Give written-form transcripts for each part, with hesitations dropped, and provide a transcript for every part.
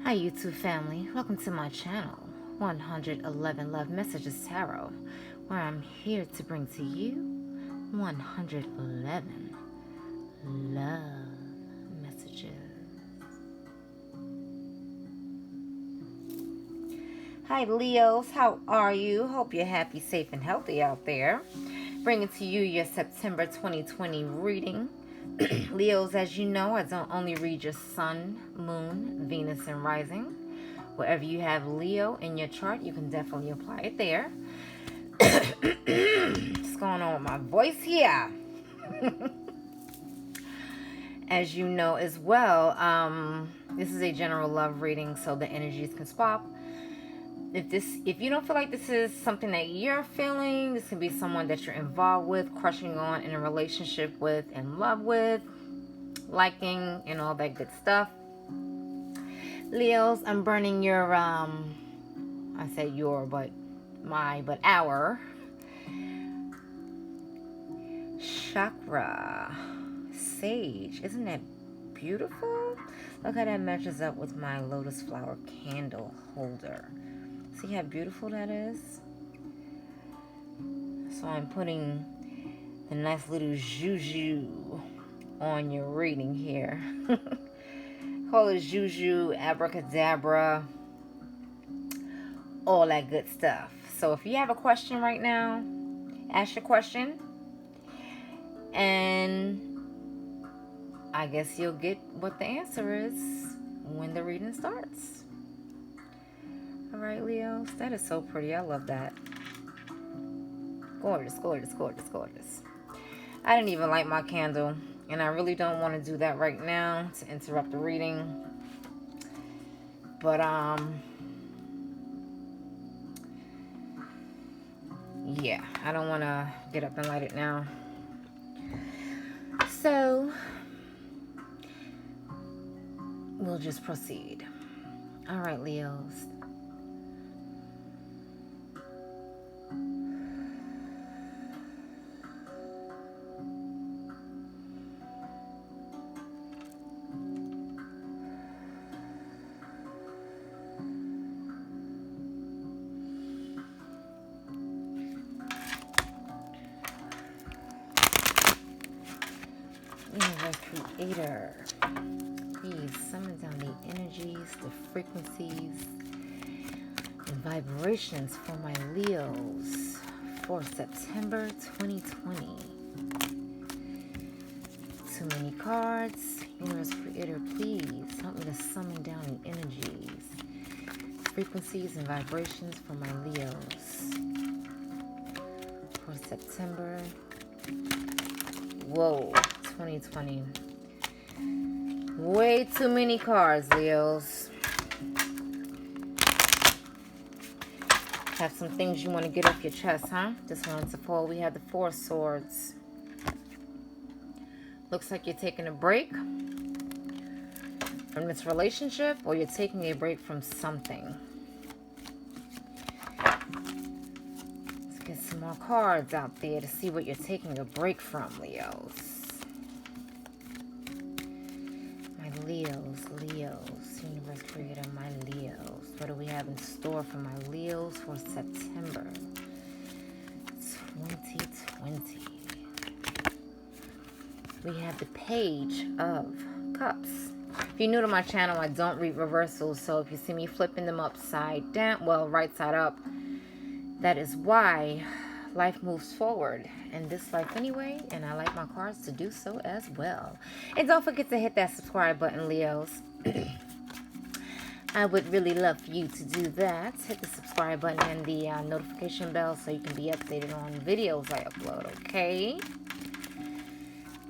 Hi YouTube family, welcome to my channel, 111 Love Messages Tarot, where I'm here to bring to you 111 love messages. Hi Leos, how are you? Hope you're happy, safe, and healthy out there. Bringing to you your September 2020 reading. Leos, as you know, I don't only read your sun, moon, Venus, and rising. Wherever you have Leo in your chart, you can definitely apply it there. What's going on with my voice here? As you know as well, this is a general love reading, so the energies can swap. If you don't feel like this is something that you're feeling, this can be someone that you're involved with, crushing on, in a relationship with, in love with, liking, and all that good stuff. Leos, I'm burning your I say your, but our chakra sage. Isn't that beautiful? Look how that matches up with my lotus flower candle holder. See how beautiful that is? So I'm putting the nice little juju on your reading here. Call it juju, abracadabra, all that good stuff. So if you have a question right now, ask your question, and I guess you'll get what the answer is when the reading starts. All right, Leos, that is so pretty. I love that. Gorgeous, gorgeous, gorgeous, gorgeous. I didn't even light my candle, and I really don't want to do that right now to interrupt the reading. But yeah, I don't want to get up and light it now. So we'll just proceed. All right, Leos. Universe Creator, please summon down the energies, the frequencies, and vibrations for my Leos for September 2020. Too many cards. Universe Creator, please help me to summon down the energies, frequencies, and vibrations for my Leos for September. Whoa. 2020. Way too many cards, Leos. Have some things you want to get off your chest, huh? This one's a fall. We have the Four of Swords. Looks like you're taking a break from this relationship, or you're taking a break from something. Let's get some more cards out there to see what you're taking a break from, Leos. Leos, Universe Creator, my Leos. What do we have in store for my Leos for September 2020? We have the Page of Cups. If you're new to my channel, I don't read reversals, so if you see me flipping them upside down, well, right side up, that is why life moves forward in this life anyway, and I like my cards to do so as well. And don't forget to hit that subscribe button, Leos. I would really love for you to do that. Hit the subscribe button and the notification bell so you can be updated on videos I upload, okay?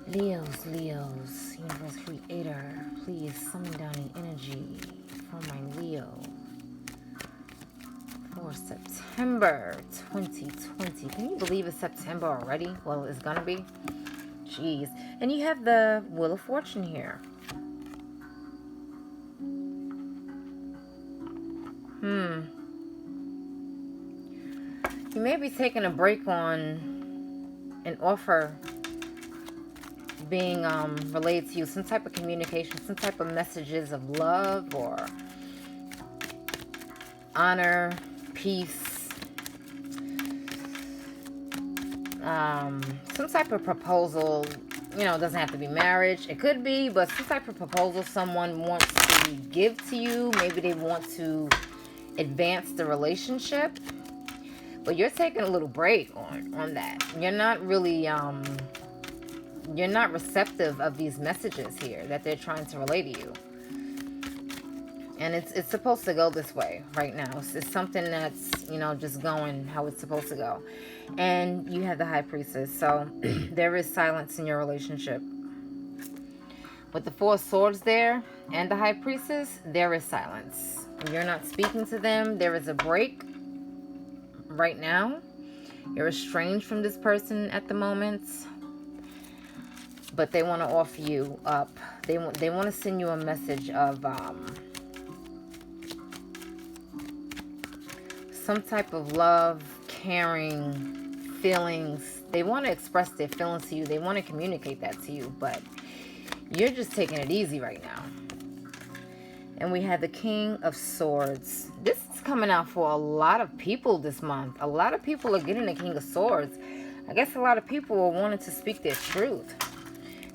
Leos, Universe Creator, please summon down the energy for my Leo for September 2020. Can you believe it's September already? Well, it's gonna be. Jeez. And you have the Wheel of Fortune here. You may be taking a break on an offer being related to you, some type of communication, some type of messages of love or honor, peace, some type of proposal. You know, it doesn't have to be marriage. It could be, but some type of proposal someone wants to give to you. Maybe they want to advance the relationship. But you're taking a little break on that. You're not really, you're not receptive of these messages here that they're trying to relay to you. And it's supposed to go this way right now. It's something that's, you know, just going how it's supposed to go. And you have the High Priestess. So there is silence in your relationship. With the Four of Swords there and the High Priestess, there is silence. You're not speaking to them. There is a break right now. You're estranged from this person at the moment. But they want to offer you up. They want to send you a message of some type of love, caring, feelings. They want to express their feelings to you. They want to communicate that to you, but you're just taking it easy right now. And we have the King of Swords. This is coming out for a lot of people this month. A lot of people are getting the King of Swords. I guess a lot of people are wanting to speak their truth.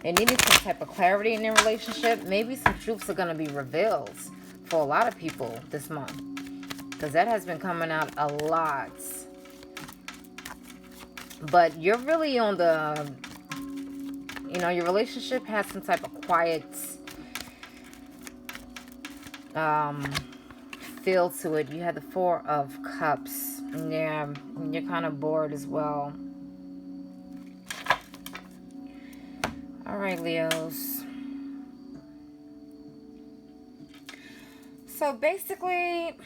They needed some type of clarity in their relationship. Maybe some truths are going to be revealed for a lot of people this month. Because that has been coming out a lot. But you're really on the, you know, your relationship has some type of quiet feel to it. You have the Four of Cups. Yeah, you're kind of bored as well. All right, Leos. So basically,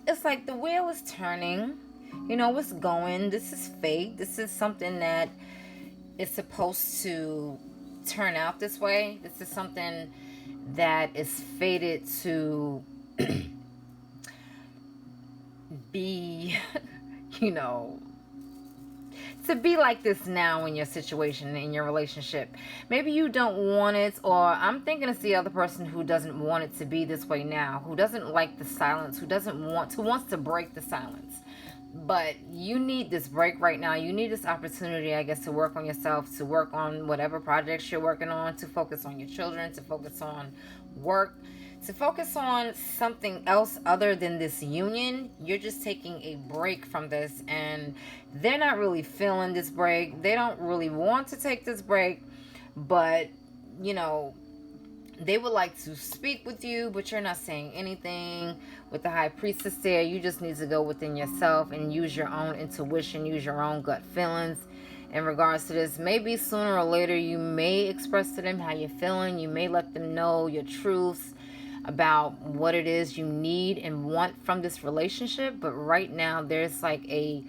it's like the wheel is turning. You know, it's going. This is fate. This is something that is supposed to turn out this way. This is something that is fated to be, you know, to be like this now in your situation, in your relationship. Maybe you don't want it, or I'm thinking it's the other person who doesn't want it to be this way now, who doesn't like the silence, who wants to break the silence. But you need this break right now. You need this opportunity, I guess, to work on yourself, to work on whatever projects you're working on, to focus on your children, to focus on work, to focus on something else other than this union. You're just taking a break from this, and they're not really feeling this break. They don't really want to take this break, but, you know, they would like to speak with you, but you're not saying anything. With the High Priestess there, you just need to go within yourself and use your own intuition, use your own gut feelings in regards to this. Maybe sooner or later you may express to them how you're feeling. You may let them know your truths about what it is you need and want from this relationship. But right now there's silence.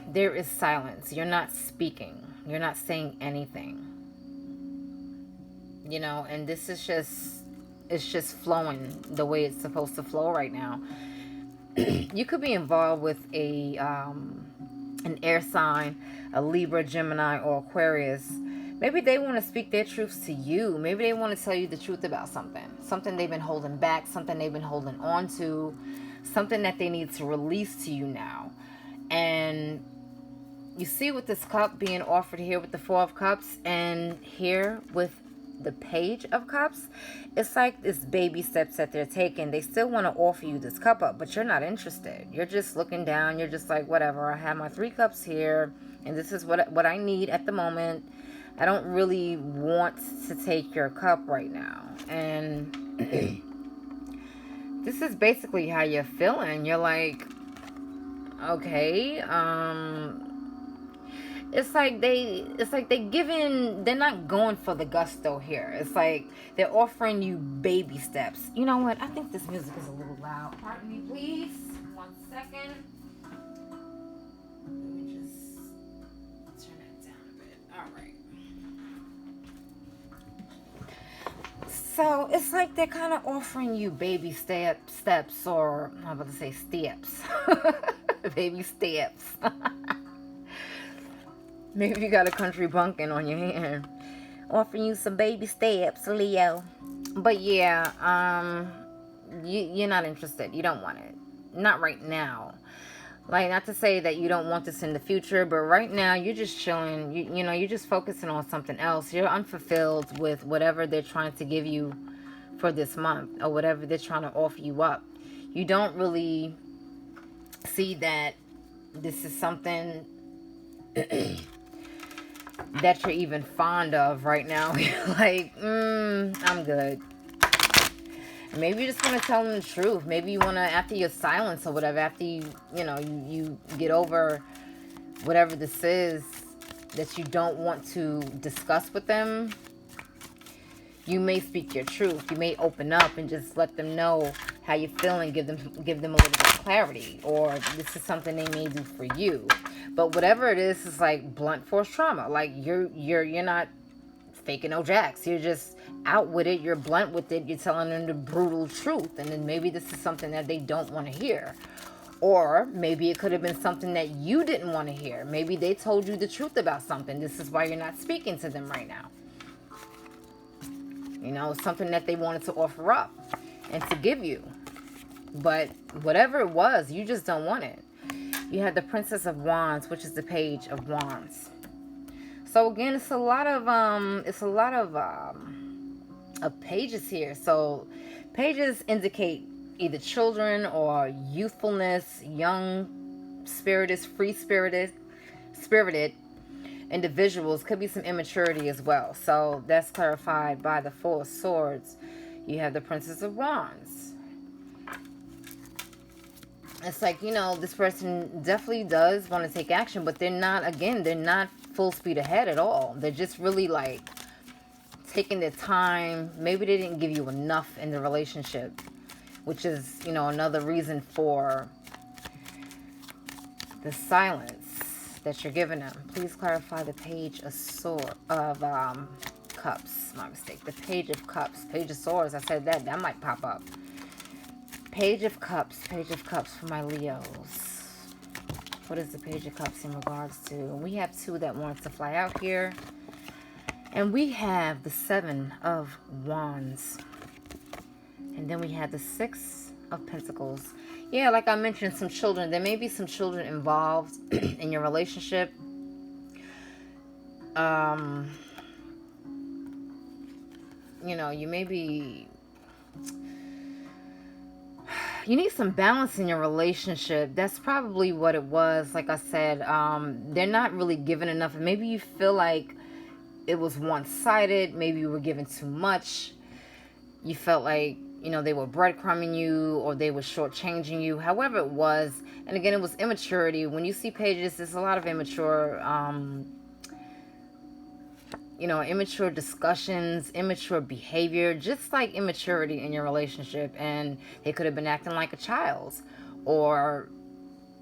There is silence. You're not speaking. You're not saying anything. You know, and this is it's just flowing the way it's supposed to flow right now. You could be involved with an air sign, a Libra, Gemini, or Aquarius. Maybe they want to speak their truths to you. Maybe they want to tell you the truth about something they've been holding back, something they've been holding on to, something that they need to release to you now. And you see, with this cup being offered here with the Four of Cups, and here with the Page of Cups, it's like this baby steps that they're taking. They still want to offer you this cup up, but you're not interested. You're just looking down. You're just like, whatever, I have my 3 cups here, and this is what I need at the moment. I don't really want to take your cup right now. And this is basically how you're feeling. You're like, okay, they're not going for the gusto here. It's like they're offering you baby steps. You know what? I think this music is a little loud. Pardon me, please. 1 second. Let me just turn that down a bit. All right. So it's like they're kind of offering you baby steps, or I'm about to say steps. Baby steps. Maybe you got a country bumpkin on your hand. Offering you some baby steps, Leo. But yeah, you're not interested. You don't want it. Not right now. Like, not to say that you don't want this in the future, but right now you're just chilling. You know, you're just focusing on something else. You're unfulfilled with whatever they're trying to give you for this month, or whatever they're trying to offer you up. You don't really see that this is something that you're even fond of right now. Like, I'm good. Maybe you just want to tell them the truth. Maybe you want to, after your silence or whatever, after you get over whatever this is that you don't want to discuss with them, you may speak your truth. You may open up and just let them know how you feel and give them a little bit of clarity. Or this is something they may do for you. But whatever it is like blunt force trauma. Like, you're not faking no jacks. You're just out with it. You're blunt with it. You're telling them the brutal truth. And then maybe this is something that they don't want to hear. Or maybe it could have been something that you didn't want to hear. Maybe they told you the truth about something. This is why you're not speaking to them right now. You know, something that they wanted to offer up and to give you. But whatever it was, you just don't want it. You have the Princess of Wands, which is the Page of Wands. So again, it's a lot of pages here. So pages indicate either children or youthfulness, young, spirited, free-spirited individuals. Could be some immaturity as well. So that's clarified by the Four of Swords. You have the Princess of Wands. It's like, you know, this person definitely does want to take action, but they're not full speed ahead at all. They're just really like taking their time. Maybe they didn't give you enough in the relationship, which is, you know, another reason for the silence that you're giving them. Please clarify the Page of Cups. My mistake. The Page of Cups. Page of Swords. I said that might pop up. Page of Cups for my Leos. What is the Page of Cups in regards to? We have two that want to fly out here. And we have the Seven of Wands. And then we have the Six of Pentacles. Yeah, like I mentioned, some children. There may be some children involved in your relationship. You know, you may be... You need some balance in your relationship. That's probably what it was. Like I said, they're not really giving enough. Maybe you feel like it was one-sided. Maybe you were giving too much. You felt like, you know, they were breadcrumbing you or they were shortchanging you. However it was. And again, it was immaturity. When you see pages, there's a lot of immature, you know, immature discussions, immature behavior, just like immaturity in your relationship. And they could have been acting like a child, or,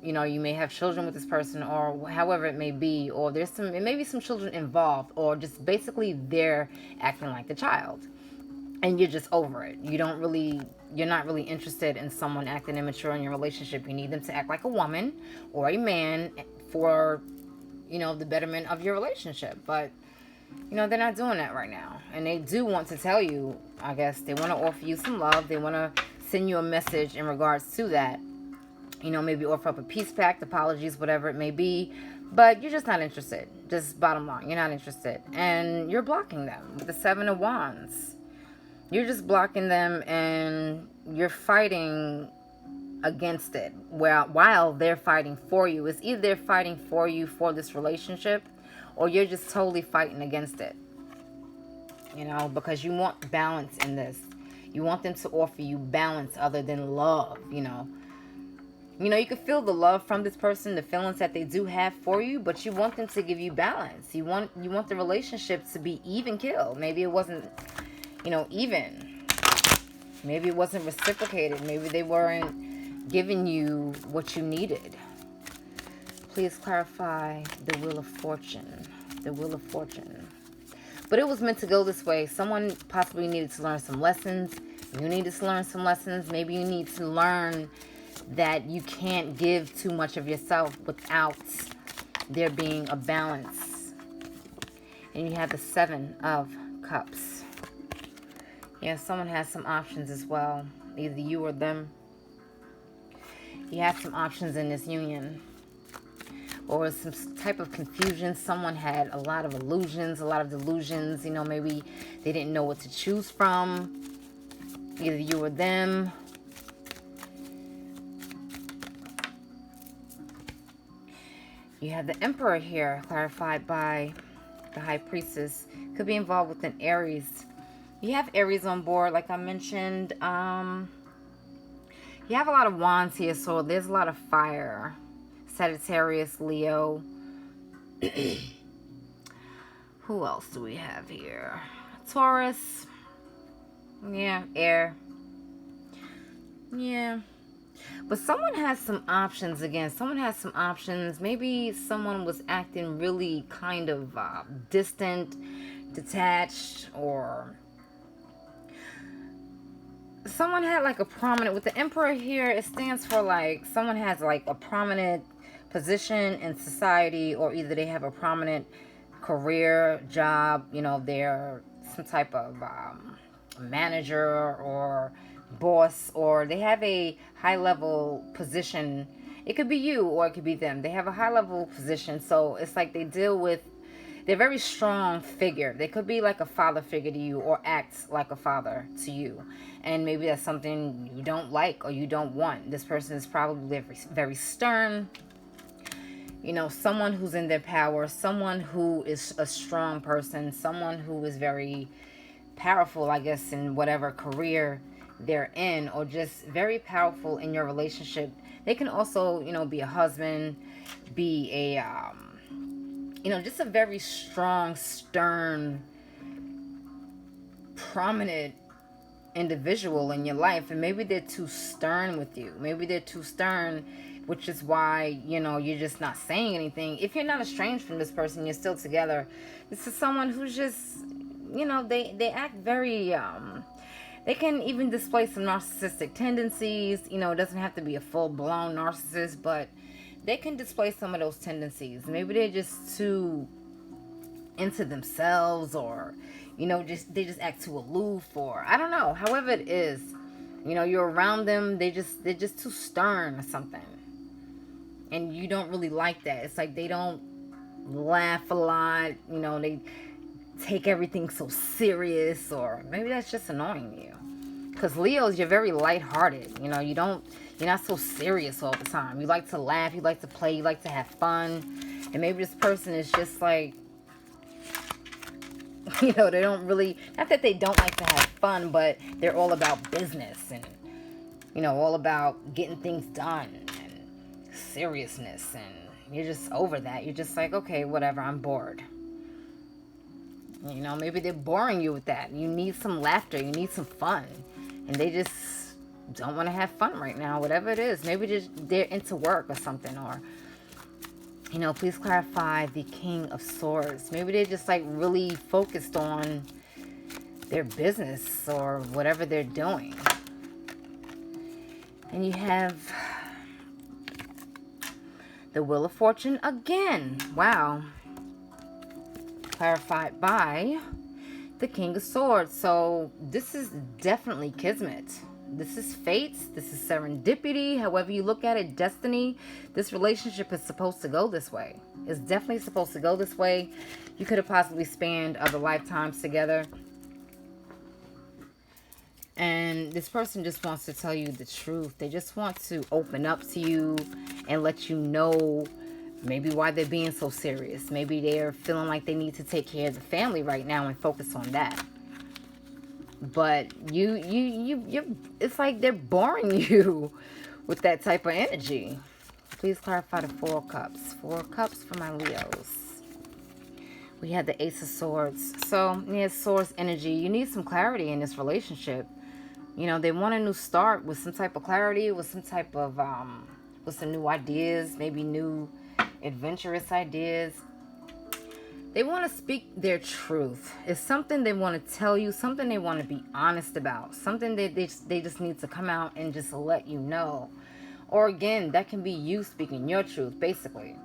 you know, you may have children with this person, or however it may be, or it may be some children involved, or just basically they're acting like the child and you're just over it. You're not really interested in someone acting immature in your relationship. You need them to act like a woman or a man for, you know, the betterment of your relationship. But you know, they're not doing that right now. And they do want to tell you, I guess, they want to offer you some love. They want to send you a message in regards to that. You know, maybe offer up a peace pact, apologies, whatever it may be. But you're just not interested. Just bottom line, you're not interested. And you're blocking them with the Seven of Wands. You're just blocking them and you're fighting against it. While they're fighting for you. It's either they're fighting for you for this relationship, or you're just totally fighting against it. You know, because you want balance in this. You want them to offer you balance other than love, you know. You know, you can feel the love from this person, the feelings that they do have for you, but you want them to give you balance. You want the relationship to be even keel. Maybe it wasn't, you know, even. Maybe it wasn't reciprocated. Maybe they weren't giving you what you needed. Please clarify the Wheel of Fortune. The Wheel of Fortune. But it was meant to go this way. Someone possibly needed to learn some lessons. You needed to learn some lessons. Maybe you need to learn that you can't give too much of yourself without there being a balance. And you have the Seven of Cups. Yeah, someone has some options as well. Either you or them. You have some options in this union. Or some type of confusion. Someone had a lot of illusions, a lot of delusions. You know, maybe they didn't know what to choose from. Either you or them. You have the Emperor here, clarified by the High Priestess. Could be involved with an Aries. You have Aries on board, like I mentioned. You have a lot of wands here, so there's a lot of fire. Sagittarius, Leo. Who else do we have here? Taurus. Yeah, air. Yeah. But someone has some options again. Someone has some options. Maybe someone was acting really kind of distant, detached, or someone had like a prominent, with the Emperor here, it stands for like someone has like a prominent position in society, or either they have a prominent career, job, you know, they're some type of manager or boss, or they have a high level position. It could be you or it could be them. They have a high level position, so it's like they deal with, they're very strong figure. They could be like a father figure to you or act like a father to you, and maybe that's something you don't like or you don't want. This person is probably very, very stern, you know, someone who's in their power, someone who is a strong person, someone who is very powerful, I guess, in whatever career they're in, or just very powerful in your relationship. They can also, you know, be a husband, be a, you know, just a very strong, stern, prominent individual in your life. And maybe they're too stern with you. Maybe they're too stern, which is why, you know, you're just not saying anything. If you're not estranged from this person, you're still together. This is someone who's just, you know, they act very, they can even display some narcissistic tendencies. You know, it doesn't have to be a full-blown narcissist, but they can display some of those tendencies. Maybe they're just too into themselves, or, you know, they just act too aloof, or I don't know. However it is, you know, you're around them, they're just too stern or something. And you don't really like that. It's like they don't laugh a lot, you know, they take everything so serious, or maybe that's just annoying you. Because Leos, you're very lighthearted. You know, you're not so serious all the time. You like to laugh, you like to play, you like to have fun. And maybe this person is just like, you know, they don't really, not that they don't like to have fun, but they're all about business and, you know, all about getting things done and seriousness. And you're just over that. You're just like, okay, whatever, I'm bored. You know, maybe they're boring you with that. You need some laughter. You need some fun. And they just don't want to have fun right now, whatever it is. Maybe they're into work or something. Or, you know, please clarify the King of Swords. Maybe they're just like really focused on their business or whatever they're doing. And you have the Wheel of Fortune again. Wow. Clarified by the King of Swords. So this is definitely kismet. This is fate. This is serendipity. However you look at it, destiny. This relationship is supposed to go this way. It's definitely supposed to go this way. You could have possibly spanned other lifetimes together. And this person just wants to tell you the truth. They just want to open up to you and let you know maybe why they're being so serious. Maybe they're feeling like they need to take care of the family right now and focus on that. But you it's like they're boring you with that type of energy. Please clarify the Four of Cups. Four of Cups for my Leos. We had the Ace of Swords. So, yeah, Swords energy. You need some clarity in this relationship. You know, they want a new start with some type of clarity, with some type of, with some new ideas, maybe new adventurous ideas. They want to speak their truth. It's something they want to tell you, something they want to be honest about, something that they just need to come out and just let you know. Or again, that can be you speaking your truth, basically.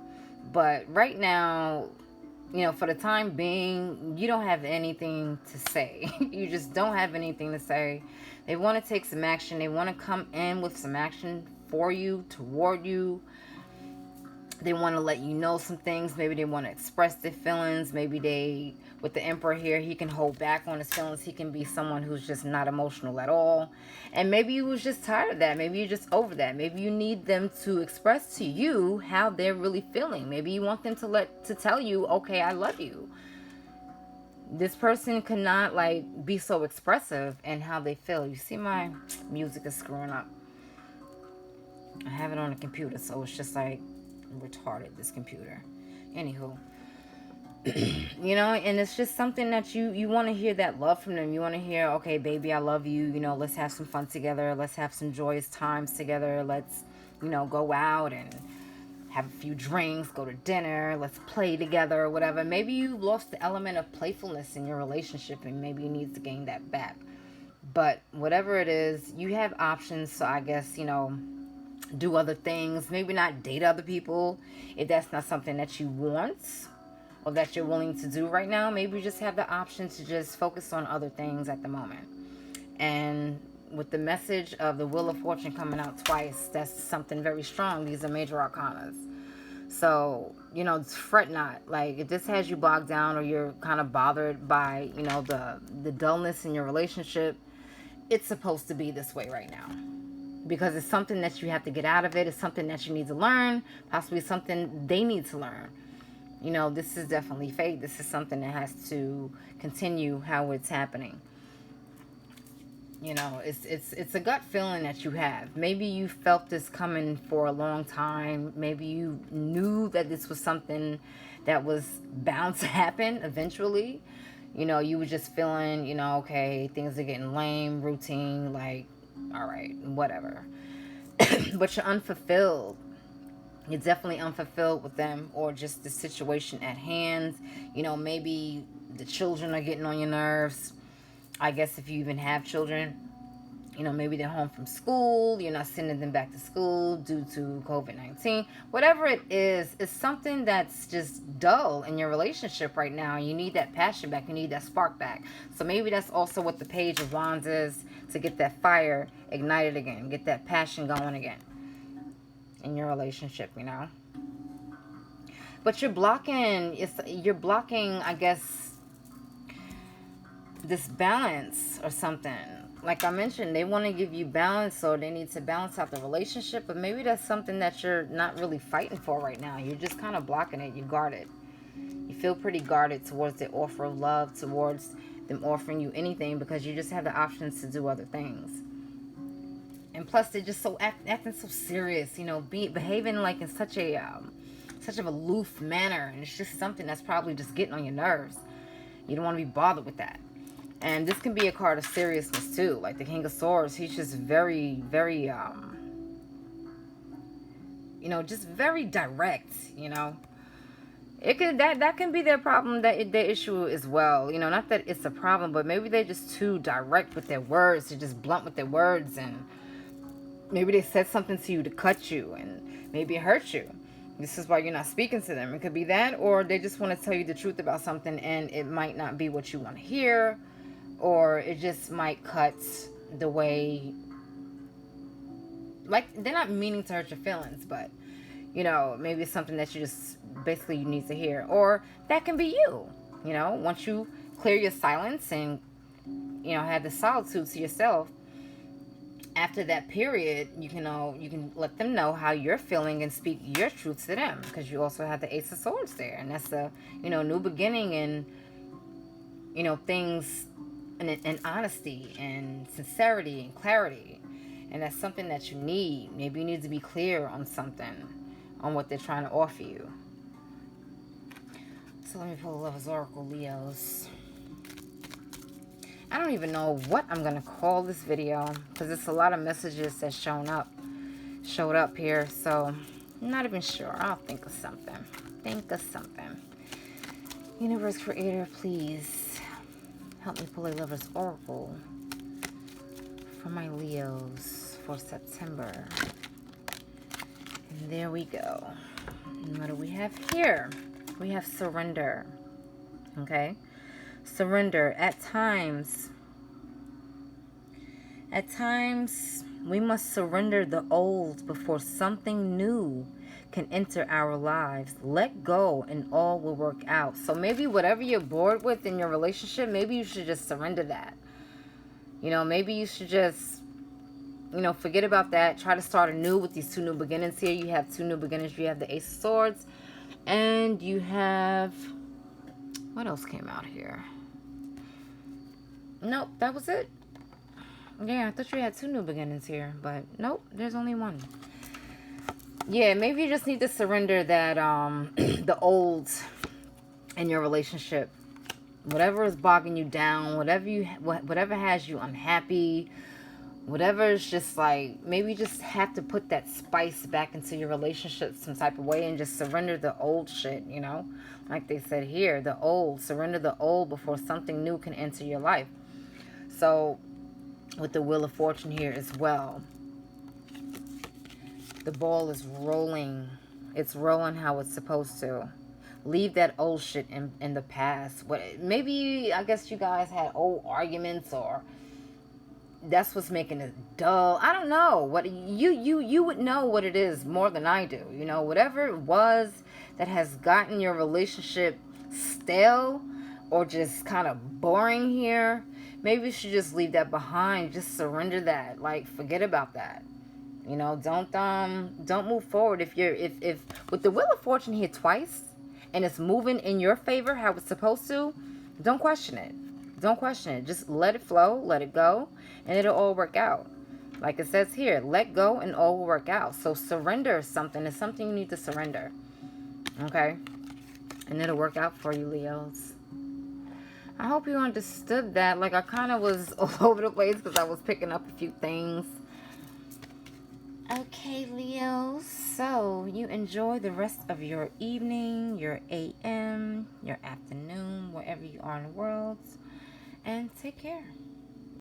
But right now, you know, for the time being, you don't have anything to say. You just don't have anything to say. They want to take some action. They want to come in with some action for you, toward you. They want to let you know some things. Maybe they want to express their feelings. Maybe they, with the Emperor here, he can hold back on his feelings. He can be someone who's just not emotional at all. And maybe you was just tired of that. Maybe you're just over that. Maybe you need them to express to you how they're really feeling. Maybe you want them to tell you, okay, I love you. This person cannot like be so expressive in how they feel. You see, my music is screwing up. I have it on the computer, so it's just like retarded, this computer. Anywho, you know, and it's just something that you want to hear, that love from them. You want to hear, okay, baby, I love you, you know, let's have some fun together, let's have some joyous times together, let's, you know, go out and have a few drinks, go to dinner, let's play together or whatever. Maybe you lost the element of playfulness in your relationship and maybe you need to gain that back. But whatever it is, you have options. So I guess, you know, do other things, maybe not date other people if that's not something that you want or that you're willing to do right now. Maybe you just have the option to just focus on other things at the moment. And with the message of the Wheel of Fortune coming out twice, that's something very strong. These are major arcanas. So, you know, fret not. Like, if this has you bogged down or you're kind of bothered by, you know, the dullness in your relationship, it's supposed to be this way right now. Because it's something that you have to get out of it. It's something that you need to learn. Possibly something they need to learn. You know, this is definitely fate. This is something that has to continue how it's happening. You know, it's a gut feeling that you have. Maybe you felt this coming for a long time. Maybe you knew that this was something that was bound to happen eventually. You know, you were just feeling, you know, okay, things are getting lame, routine, like, all right, whatever. But you're unfulfilled. You're definitely unfulfilled with them, or just the situation at hand. You know, maybe the children are getting on your nerves. I guess if you even have children, you know, maybe they're home from school. You're not sending them back to school due to COVID-19. Whatever it is, it's something that's just dull in your relationship right now. You need that passion back. You need that spark back. So maybe that's also what the Page of Wands is, to get that fire ignited again. Get that passion going again in your relationship, you know. But you're blocking, I guess, this balance or something. Like I mentioned, they want to give you balance, so they need to balance out the relationship. But maybe that's something that you're not really fighting for right now. You're just kind of blocking it. You're guarded. You feel pretty guarded towards the offer of love, towards them offering you anything, because you just have the options to do other things. And plus, they're just so acting so serious, you know, behaving like in such of aloof manner, and it's just something that's probably just getting on your nerves. You don't want to be bothered with that. And this can be a card of seriousness too, like the King of Swords. He's just very, very, you know, just very direct. You know, it could that can be their problem, their issue as well. You know, not that it's a problem, but maybe they're just too direct with their words. They're just blunt with their words, and maybe they said something to you to cut you, and maybe it hurt you. This is why you're not speaking to them. It could be that, or they just want to tell you the truth about something, and it might not be what you want to hear. Or it just might cut the way, like, they're not meaning to hurt your feelings, but, you know, maybe it's something that you just basically you need to hear. Or that can be you, you know, once you clear your silence and, you know, have the solitude to yourself. After that period, you can let them know how you're feeling and speak your truth to them, because you also have the Ace of Swords there, and that's the, you know, new beginning, and, you know, things. And honesty and sincerity and clarity. And that's something that you need. Maybe you need to be clear on something, on what they're trying to offer you. So let me pull the Lover's Oracle, Leos. I don't even know what I'm going to call this video, because it's a lot of messages that showed up here. So I'm not even sure. I'll think of something. Universe Creator, please help me pull a Lover's Oracle for my Leos for September. And there we go. And what do we have here? We have surrender. Okay? Surrender. At times, we must surrender the old before something new can enter our lives. Let go and all will work out. So maybe whatever you're bored with in your relationship, maybe you should just surrender that. You know, maybe you should just, you know, forget about that. Try to start anew with these two new beginnings here. You have two new beginnings. You have the Ace of Swords. And you have... what else came out here? Nope, that was it. Yeah, I thought you had two new beginnings here. But nope, there's only one. Yeah, maybe you just need to surrender that, the old in your relationship. Whatever is bogging you down, whatever has you unhappy, whatever is just like, maybe you just have to put that spice back into your relationship some type of way and just surrender the old shit, you know? Like they said here, the old. Surrender the old before something new can enter your life. So, with the Wheel of Fortune here as well, the ball is rolling. It's rolling how it's supposed to. Leave that old shit in the past. Maybe, I guess you guys had old arguments, or that's what's making it dull. I don't know. What you would know what it is more than I do. You know, whatever it was that has gotten your relationship stale or just kind of boring here, maybe you should just leave that behind. Just surrender that. Like, forget about that. You know, don't move forward. If with the Wheel of Fortune here twice and it's moving in your favor how it's supposed to, don't question it. Don't question it. Just let it flow, let it go, and it'll all work out. Like it says here, let go and all will work out. So surrender something. It's something you need to surrender. Okay? And it'll work out for you, Leos. I hope you understood that. Like, I kind of was all over the place because I was picking up a few things. Okay, Leo, so you enjoy the rest of your evening, your AM, your afternoon, wherever you are in the world, and take care.